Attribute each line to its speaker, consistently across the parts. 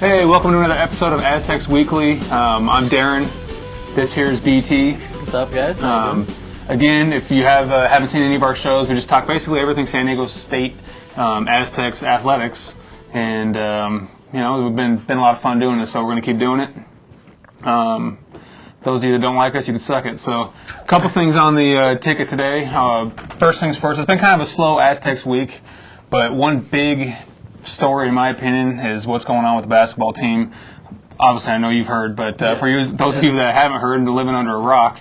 Speaker 1: Hey, welcome to another episode of Aztec Weekly. I'm Darren. This here is BT.
Speaker 2: What's up, guys?
Speaker 1: Again, if you haven't seen any of our shows, we just talk basically everything San Diego State Aztecs athletics, and we've been a lot of fun doing this, so we're going to keep doing it. Those of you that don't like us, you can suck it. So, a couple things on the ticket today. First things first, it's been kind of a slow Aztecs week, but one big story, in my opinion, is what's going on with the basketball team. Obviously, I know you've heard, but for those of you that haven't heard and are living under a rock,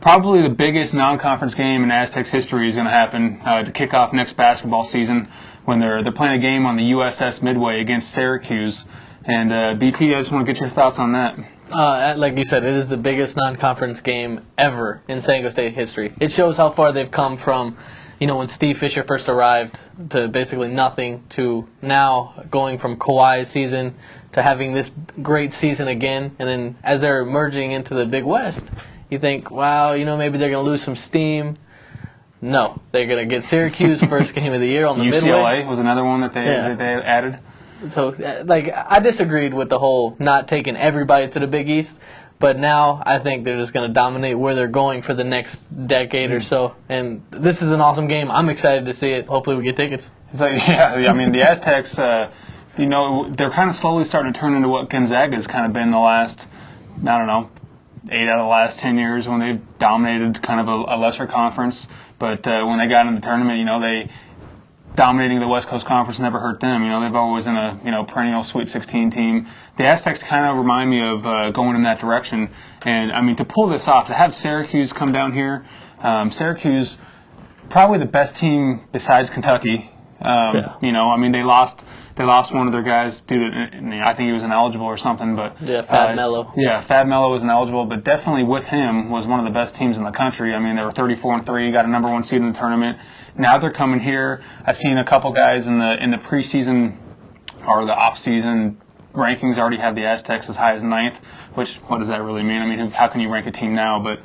Speaker 1: probably the biggest non-conference game in Aztecs history is going to happen to kick off next basketball season when they're playing a game on the USS Midway against Syracuse. And BT, I just want to get your thoughts on that.
Speaker 2: Like you said, it is the biggest non-conference game ever in San Diego State history. It shows how far they've come from, when Steve Fisher first arrived to basically nothing to now going from Kawhi's season to having this great season again. And then as they're merging into the Big West, you think, wow, maybe they're going to lose some steam. No, they're going to get Syracuse first game of the year on the Midway.
Speaker 1: UCLA was another one that they added.
Speaker 2: So, I disagreed with the whole not taking everybody to the Big East, but now I think they're just going to dominate where they're going for the next decade or so. And this is an awesome game. I'm excited to see it. Hopefully we get tickets.
Speaker 1: It's like, I mean, the Aztecs, they're kind of slowly starting to turn into what Gonzaga's kind of been the last, 8 out of the last 10 years when they've dominated kind of a lesser conference. But when they got in the tournament, they dominating the West Coast Conference never hurt them. They've always been a perennial Sweet 16 team. The Aztecs kind of remind me of going in that direction. And, to pull this off, to have Syracuse come down here, Syracuse, probably the best team besides Kentucky. They lost one of their guys due to, I think he was ineligible or something. But
Speaker 2: Fab Melo.
Speaker 1: Fab Melo was ineligible, but definitely with him was one of the best teams in the country. They were 34-3, got a number one seed in the tournament. Now they're coming here. I've seen a couple guys in the preseason or the off-season rankings already have the Aztecs as high as 9th, which, what does that really mean? How can you rank a team now? But,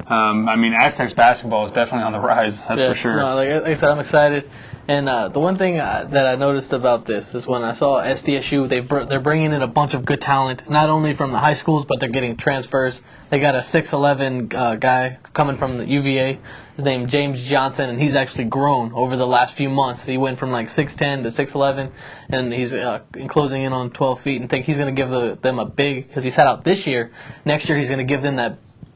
Speaker 1: Aztecs basketball is definitely on the rise, that's for sure.
Speaker 2: No, like I said, I'm excited. And the one thing that I noticed about this is when I saw SDSU, they're bringing in a bunch of good talent, not only from the high schools, but they're getting transfers. They got a 6'11" guy coming from the UVA. His name is James Johnson, and he's actually grown over the last few months. He went from 6'10" to 6'11", and he's closing in on 12 feet, and think he's going to give them a big, because he sat out this year. Next year he's going to give them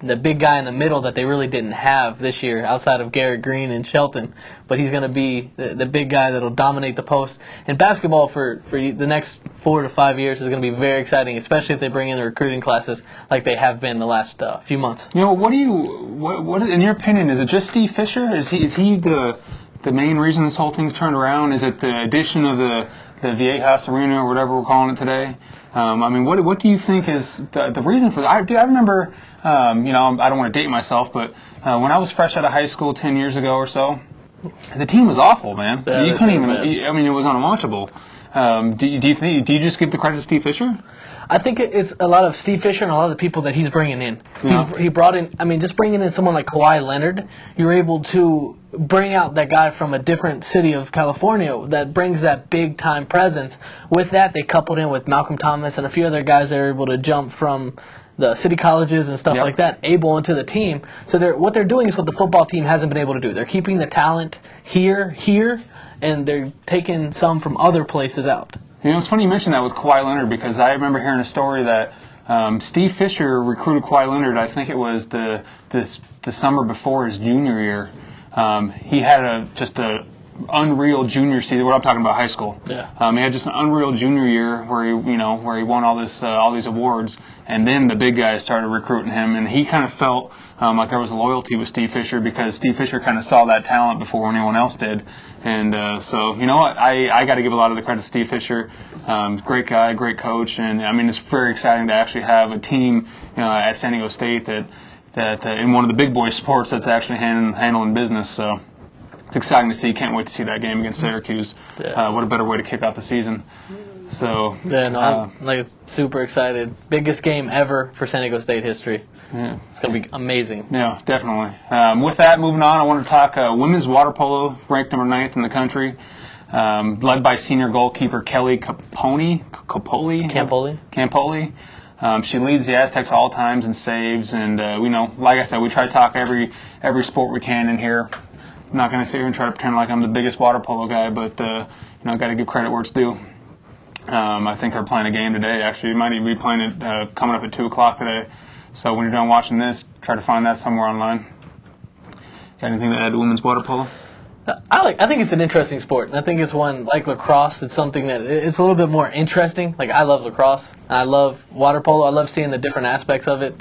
Speaker 2: the big guy in the middle that they really didn't have this year outside of Garrett Green and Shelton. But he's going to be the big guy that will dominate the post. And basketball for the next 4 to 5 years is going to be very exciting, especially if they bring in the recruiting classes like they have been the last few months.
Speaker 1: What in your opinion, is it just Steve Fisher? Is he the main reason this whole thing's turned around? Is it the addition of the Viejas Arena or whatever we're calling it today? What do you think is the reason for that? I remember, I don't want to date myself, but when I was fresh out of high school 10 years ago or so, the team was awful, man.
Speaker 2: Yeah,
Speaker 1: you couldn't even. It was unwatchable. Do you just give the credit to Steve Fisher?
Speaker 2: I think it's a lot of Steve Fisher and a lot of the people that he's bringing in.
Speaker 1: Yeah.
Speaker 2: He brought in, just bringing in someone like Kawhi Leonard, you're able to bring out that guy from a different city of California that brings that big-time presence. With that, they coupled in with Malcolm Thomas and a few other guys that are able to jump from the city colleges and stuff like that, able into the team. So what they're doing is what the football team hasn't been able to do. They're keeping the talent here, and they're taking some from other places out.
Speaker 1: It's funny you mentioned that with Kawhi Leonard, because I remember hearing a story that Steve Fisher recruited Kawhi Leonard. I think it was the summer before his junior year. He had just a unreal junior season. What I'm talking about, high school.
Speaker 2: Yeah.
Speaker 1: He had just an unreal junior year where he won all these awards, and then the big guys started recruiting him, and he kind of felt like there was a loyalty with Steve Fisher because Steve Fisher kind of saw that talent before anyone else did. And so, you know what, I got to give a lot of the credit to Steve Fisher. Great guy, great coach, and it's very exciting to actually have a team at San Diego State that in one of the big boy sports that's actually handling business. So it's exciting to see. Can't wait to see that game against Syracuse.
Speaker 2: Yeah.
Speaker 1: What a better way to kick off the season. So
Speaker 2: yeah, no, I'm super excited. Biggest game ever for San Diego State history.
Speaker 1: Yeah.
Speaker 2: It's going to be amazing.
Speaker 1: Yeah, definitely. With that, moving on, I want to talk women's water polo, ranked number 9th in the country. led by senior goalkeeper Kelly Campoli. She leads the Aztecs all times in saves, and like I said, we try to talk every sport we can in here. I'm not going to sit here and try to pretend like I'm the biggest water polo guy, but got to give credit where it's due. I think they're playing a game today. Actually, you might even be playing it coming up at 2 o'clock today. So when you're done watching this, try to find that somewhere online. Got anything to add to women's water polo?
Speaker 2: I think it's an interesting sport. I think it's one, like lacrosse, it's something that it's a little bit more interesting. Like, I love lacrosse. I love water polo. I love seeing the different aspects of it.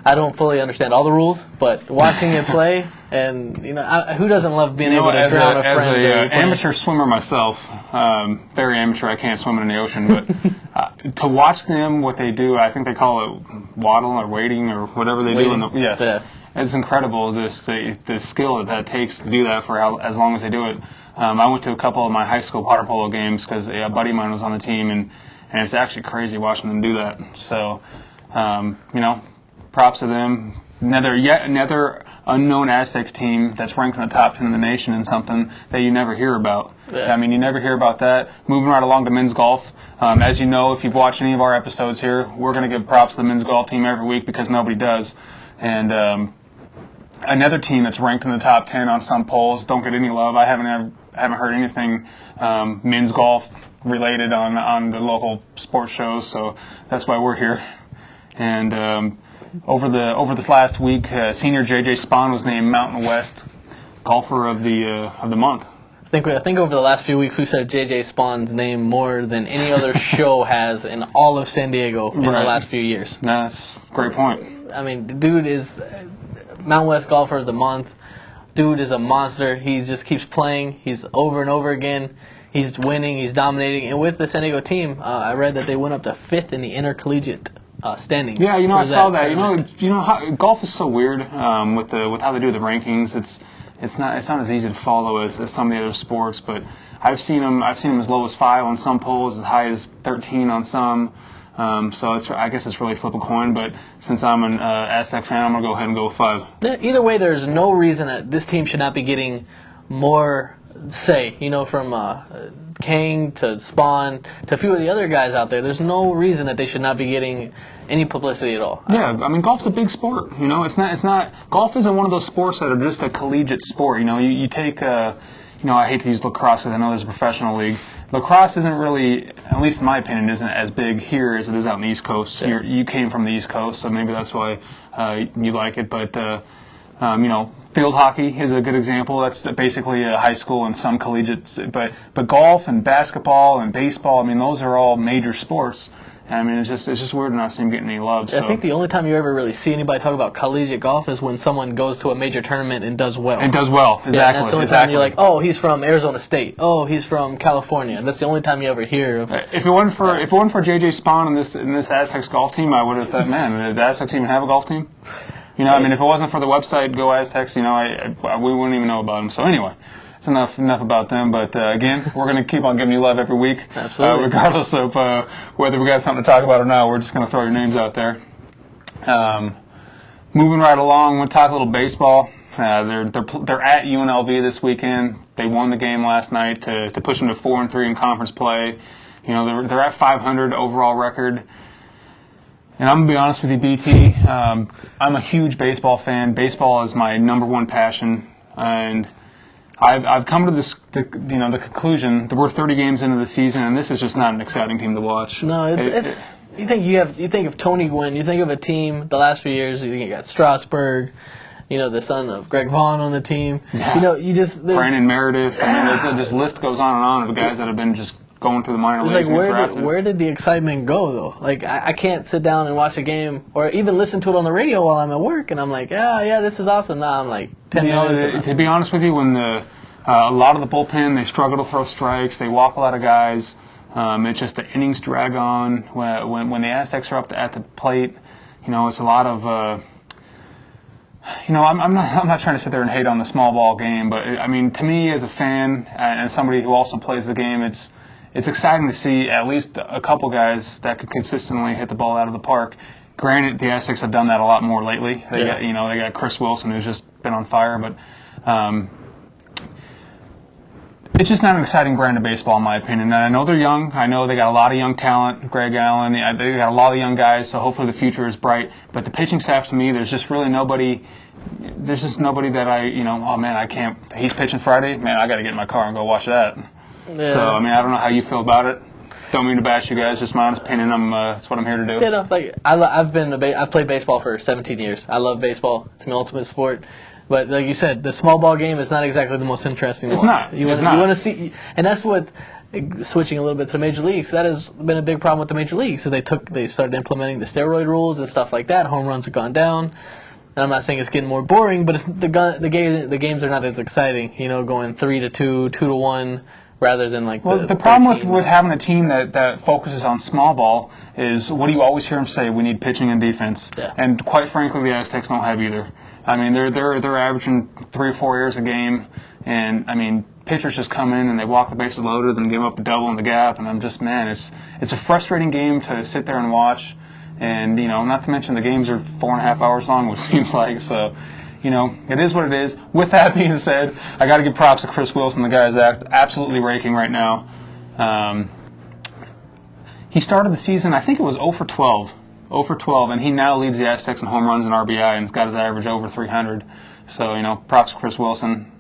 Speaker 2: I don't fully understand all the rules, but watching it play, and who doesn't love being able to drown a friend?
Speaker 1: As an amateur swimmer myself, very amateur, I can't swim in the ocean, but to watch them, what they do, I think they call it waddle or wading or whatever they do. Yes. Yeah. It's incredible, the skill that takes to do that for as long as they do it. I went to a couple of my high school water polo games because a buddy of mine was on the team, and it's actually crazy watching them do that. So, props to them. Another unknown Aztecs team that's ranked in the top 10 in the nation in something that you never hear about. Yeah. I mean, you never hear about that. Moving right along to men's golf. As you know, if you've watched any of our episodes here, we're going to give props to the men's golf team every week because nobody does. And another team that's ranked in the top 10 on some polls, don't get any love. I haven't heard anything men's golf related on the local sports shows, so that's why we're here. And over this last week, senior J.J. Spahn was named Mountain West Golfer of the Month. I
Speaker 2: think over the last few weeks we've said J.J. Spahn's name more than any other show has in all of San Diego in the last few years.
Speaker 1: That's a great point.
Speaker 2: I mean, the dude is Mountain West Golfer of the Month. Dude is a monster. He just keeps playing. He's over and over again. He's winning. He's dominating. And with the San Diego team, I read that they went up to 5th in the intercollegiate standings.
Speaker 1: Yeah, I saw that. Golf is so weird with how they do the rankings. It's not as easy to follow as some of the other sports. But I've seen them as low as 5 on some polls, as high as 13 on some. So I guess it's really flip a coin, but since I'm an Aztec fan, I'm going to go ahead and go with 5.
Speaker 2: Either way, there's no reason that this team should not be getting more say, from Kang to Spawn to a few of the other guys out there. There's no reason that they should not be getting any publicity at all.
Speaker 1: Yeah, I mean, golf's a big sport. It's not golf isn't one of those sports that are just a collegiate sport. You take I hate to use lacrosse because I know there's a professional league. Lacrosse isn't really, at least in my opinion, isn't as big here as it is out on the East Coast. Yeah. You came from the East Coast, so maybe that's why you like it. But, field hockey is a good example. That's basically a high school and some collegiate. But golf and basketball and baseball, I mean, those are all major sports. I mean, it's just weird not seeing getting any love.
Speaker 2: I think the only time you ever really see anybody talk about collegiate golf is when someone goes to a major tournament and does well.
Speaker 1: Exactly.
Speaker 2: Yeah, that's the only time you're like, oh, he's from Arizona State. Oh, he's from California. That's the only time you ever hear of.
Speaker 1: If it wasn't for J.J. Spahn in this Aztecs golf team, I would have thought, man, did the Aztecs even have a golf team? I mean, if it wasn't for the website Go Aztecs, we wouldn't even know about them. So anyway. Enough about them, but again, we're going to keep on giving you love every week.
Speaker 2: Absolutely.
Speaker 1: Regardless of whether we got something to talk about or not, we're just going to throw your names out there. Moving right along, we'll talk a little baseball. They're at UNLV this weekend. They won the game last night to push them to 4-3 in conference play. They're at 500 overall record. And I'm going to be honest with you, BT. I'm a huge baseball fan. Baseball is my number one passion, and I've come to the conclusion that we're 30 games into the season, and this is just not an exciting team to watch.
Speaker 2: No, you think of Tony Gwynn, you think of a team the last few years. You got Strasburg, the son of Greg Vaughn on the team.
Speaker 1: Yeah. Brandon Meredith. I mean, this list goes on and on of guys that have been just going through the minor leagues.
Speaker 2: Where did the excitement go though? Like I can't sit down and watch a game or even listen to it on the radio while I'm at work, and I'm like, yeah, this is awesome. Now I'm like 10 minutes.
Speaker 1: To be honest with you, when a lot of the bullpen, they struggle to throw strikes, they walk a lot of guys. It's just the innings drag on. When the Aztecs are up at the plate, it's a lot of. I'm not trying to sit there and hate on the small ball game, but I mean, to me as a fan and somebody who also plays the game, it's exciting to see at least a couple guys that could consistently hit the ball out of the park. Granted, the Aztecs have done that a lot more lately. They got Chris Wilson, who's just been on fire. But It's just not an exciting brand of baseball, in my opinion. And I know they're young. I know they got a lot of young talent. Greg Allen, they got a lot of young guys, so hopefully the future is bright. But the pitching staff, to me, there's just really nobody. There's just nobody that oh man, I can't. He's pitching Friday. Man, I got to get in my car and go watch that.
Speaker 2: Yeah.
Speaker 1: So I mean, I don't know how you feel about it. Don't mean to bash you guys. Just my honest opinion. That's what I'm here to do.
Speaker 2: You know, like I've played baseball for 17 years. I love baseball. It's my ultimate sport. But like you said, the small ball game is not exactly the most interesting one.
Speaker 1: It's not.
Speaker 2: You want to see, and that's what. Switching a little bit to the major leagues, that has been a big problem with the major leagues. So they started implementing the steroid rules and stuff like that. Home runs have gone down. And I'm not saying it's getting more boring, but the games are not as exciting. You know, going 3-2, 2-1. Rather than like
Speaker 1: the problem with having a team that focuses on small ball is, what do you always hear them say? We need pitching and defense.
Speaker 2: Yeah.
Speaker 1: And quite frankly, the Aztecs don't have either. I mean, they're averaging 3 or 4 errors a game, and I mean, pitchers just come in and they walk the bases loaded and give up a double in the gap, and I'm just, man, it's a frustrating game to sit there and watch. And you know, not to mention the games are 4.5 hours long, which seems like so. You know, it is what it is. With that being said, I got to give props to Chris Wilson. The guy is absolutely raking right now. He started the season, I think it was 0 for 12. 0 for 12, and he now leads the Aztecs in home runs and RBI, and has got his average over 300. So, you know, props to Chris Wilson.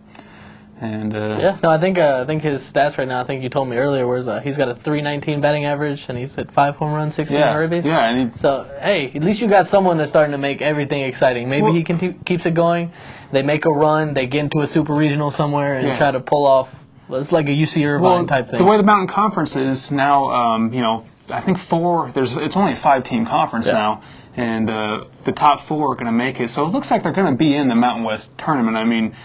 Speaker 1: And
Speaker 2: yeah, no, I think his stats right now, I think you told me earlier, was he's got a 319 batting average, and he's at 5 home runs, 16 RBIs.
Speaker 1: Yeah, and
Speaker 2: so hey, at least you got someone that's starting to make everything exciting. Maybe he keeps it going. They make a run, they get into a super regional somewhere, and try to pull off. It's like a UC Irvine type thing.
Speaker 1: The way the Mountain Conference is now, you know, I think it's only a 5-team conference now, and the top 4 are going to make it. So it looks like they're going to be in the Mountain West tournament. I mean,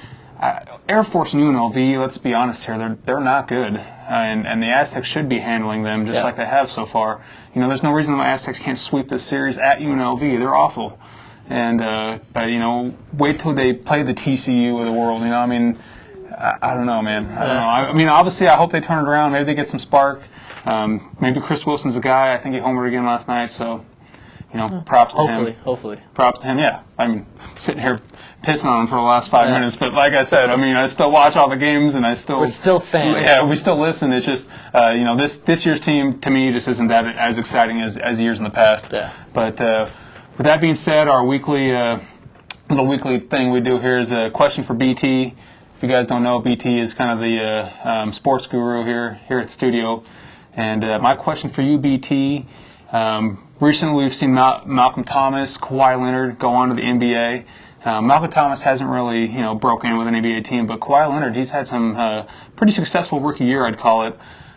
Speaker 1: Air Force and UNLV, let's be honest here, they're not good, and the Aztecs should be handling them just like they have so far. You know, there's no reason the Aztecs can't sweep this series at UNLV. They're awful, and but you know, wait till they play the TCU of the world. You know, I mean, I don't know, man. I don't know. I mean, obviously, I hope they turn it around. Maybe they get some spark. Maybe Chris Wilson's a guy. I think he homered again last night, so. You know, props to him.
Speaker 2: Hopefully.
Speaker 1: Props to him, yeah. I mean, sitting here pissing on him for the last 5 minutes, but like I said, I mean, I still watch all the games, and we're
Speaker 2: still fans.
Speaker 1: Yeah, we still listen. It's just, you know, this year's team, to me, just isn't that as exciting as years in the past. Yeah. But with that being said, our weekly thing we do here is a question for BT. If you guys don't know, BT is kind of the sports guru here at the studio. And my question for you, BT, recently we've seen Malcolm Thomas, Kawhi Leonard go on to the NBA. Malcolm Thomas hasn't really, you know, broken in with an NBA team, but Kawhi Leonard, he's had some pretty successful rookie year, I'd call it.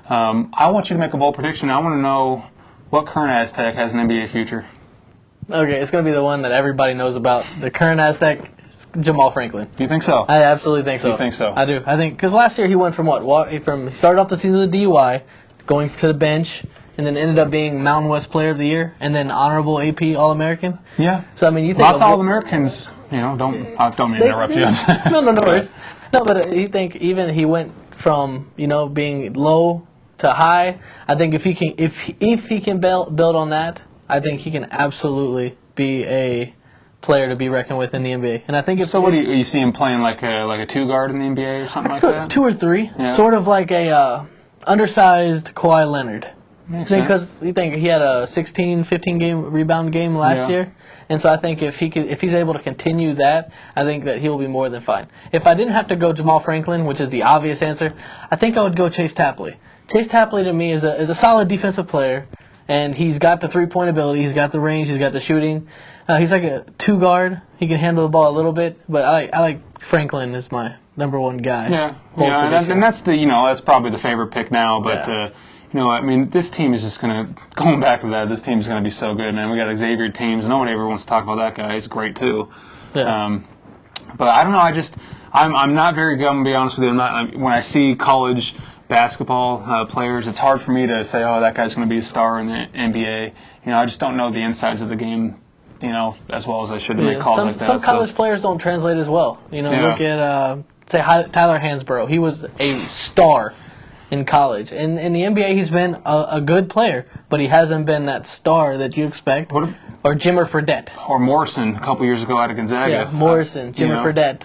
Speaker 1: I want you to make a bold prediction. I want to know what current Aztec has an NBA future. Okay,
Speaker 2: it's going to be the one that everybody knows about. The current Aztec, Jamal Franklin.
Speaker 1: Do you think so?
Speaker 2: I absolutely think so.
Speaker 1: You think so?
Speaker 2: I do. I think, because last year he went from he started off the season with DUI, going to the bench, and then ended up being Mountain West Player of the Year, and then honorable AP All-American.
Speaker 1: Yeah.
Speaker 2: So I mean, you think
Speaker 1: lots of All-Americans. You know, don't mean to interrupt you.
Speaker 2: No worries. No, but you think even he went from, you know, being low to high. I think if he can build on that, I think he can absolutely be a player to be reckoned with in the NBA. And I think
Speaker 1: what do you see him playing like a 2-guard in the NBA or something like that?
Speaker 2: 2 or 3, sort of like a undersized Kawhi Leonard. Because you think he had a 15 game rebound game last year, and so I think if he's able to continue that, I think that he'll be more than fine. If I didn't have to go Jamal Franklin, which is the obvious answer, I think I would go Chase Tapley. Chase Tapley to me is a solid defensive player, and he's got the 3-point ability, he's got the range, he's got the shooting. He's like a 2-guard. He can handle the ball a little bit, but I like Franklin as my number 1 guy.
Speaker 1: And that's probably the favorite pick now, but. You know, I mean, this team is just going back to that, this team is going to be so good, man. We got Xavier Teams. Nobody ever wants to talk about that guy. He's great, too. Yeah. But I don't know, I'm not very good, I'm going to be honest with you. When I see college basketball players, it's hard for me to say, oh, that guy's going to be a star in the NBA. You know, I just don't know the insides of the game, you know, as well as I should to make calls like that.
Speaker 2: Some college players don't translate as well. You know, look at, say, Tyler Hansborough. He was a star in college. In the NBA, he's been a good player, but he hasn't been that star that you expect. Or Jimmer Fredette.
Speaker 1: Or Morrison a couple years ago out of Gonzaga.
Speaker 2: Yeah, Morrison, Jimmer Fredette,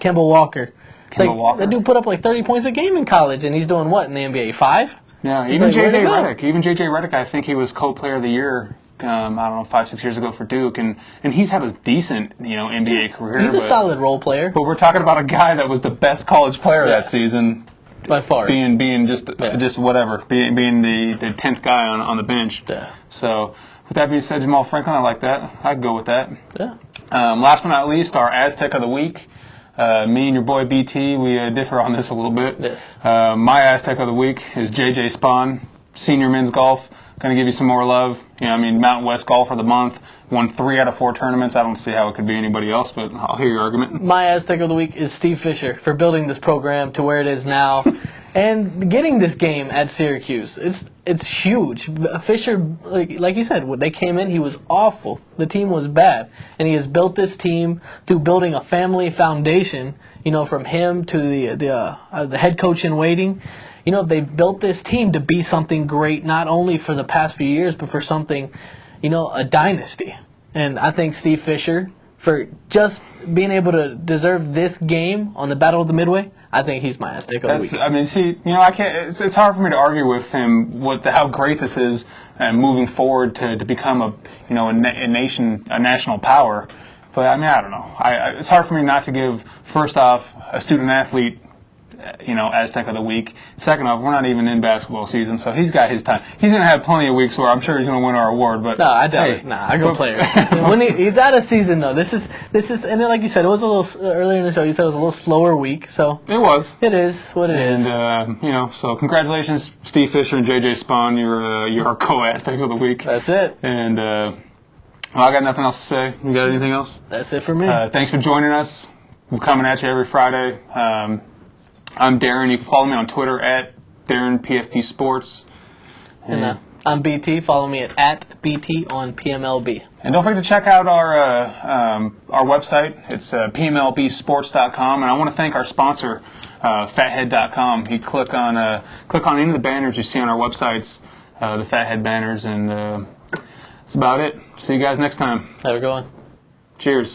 Speaker 2: Kemba Walker.
Speaker 1: Kemba Walker.
Speaker 2: That dude put up like 30 points a game in college, and he's doing what in the NBA? 5?
Speaker 1: Yeah, even J.J. Redick. Even J.J. Redick, I think he was co-player of the year, I don't know, 5-6 years ago for Duke, and he's had a decent, NBA career.
Speaker 2: He's a solid role player.
Speaker 1: But we're talking about a guy that was the best college player that season.
Speaker 2: By far.
Speaker 1: Being just whatever, being the 10th guy on the bench.
Speaker 2: Yeah.
Speaker 1: So, with that being said, Jamal Franklin, I like that. I'd go with that.
Speaker 2: Yeah.
Speaker 1: Last but not least, our Aztec of the week. Me and your boy BT, we differ on this a little bit.
Speaker 2: Yes.
Speaker 1: My Aztec of the week is JJ Spahn, senior men's golf. Going to give you some more love. Mountain West Golf for the month. Won 3 out of 4 tournaments. I don't see how it could be anybody else, but I'll hear your argument.
Speaker 2: My Aztec of the week is Steve Fisher for building this program to where it is now and getting this game at Syracuse. It's huge. Fisher, like you said, when they came in, he was awful. The team was bad. And he has built this team through building a family foundation, from him to the head coach in waiting. They've built this team to be something great, not only for the past few years, but for something, a dynasty. And I think Steve Fisher, for just being able to deserve this game on the Battle of the Midway, I think he's my Aztec of the week.
Speaker 1: I can't. It's hard for me to argue with him how great this is, and moving forward to become a national power. But I don't know. It's hard for me not to give first off a student athlete, Aztec of the week. Second off, we're not even in basketball season, so he's got his time. He's going to have plenty of weeks where I'm sure he's going to win our award. But
Speaker 2: no, I doubt it. Nah, I go player. When he's out of season though, this is, and then like you said, it was a little earlier in the show. You said it was a little slower week, so
Speaker 1: it was.
Speaker 2: It is what it is.
Speaker 1: And so congratulations, Steve Fisher and JJ Spahn. You're our co-Aztecs of the week.
Speaker 2: That's it.
Speaker 1: And I got nothing else to say. You got anything else?
Speaker 2: That's it for me.
Speaker 1: Thanks for joining us. We're coming at you every Friday. I'm Darren. You can follow me on Twitter at DarrenPFP Sports.
Speaker 2: And I'm BT. Follow me at BT on PMLB.
Speaker 1: And don't forget to check out our website. It's PMLBsports.com. And I want to thank our sponsor, Fathead.com. You click on any of the banners you see on our websites, the Fathead banners, and that's about it. See you guys next time.
Speaker 2: Have a good one.
Speaker 1: Cheers.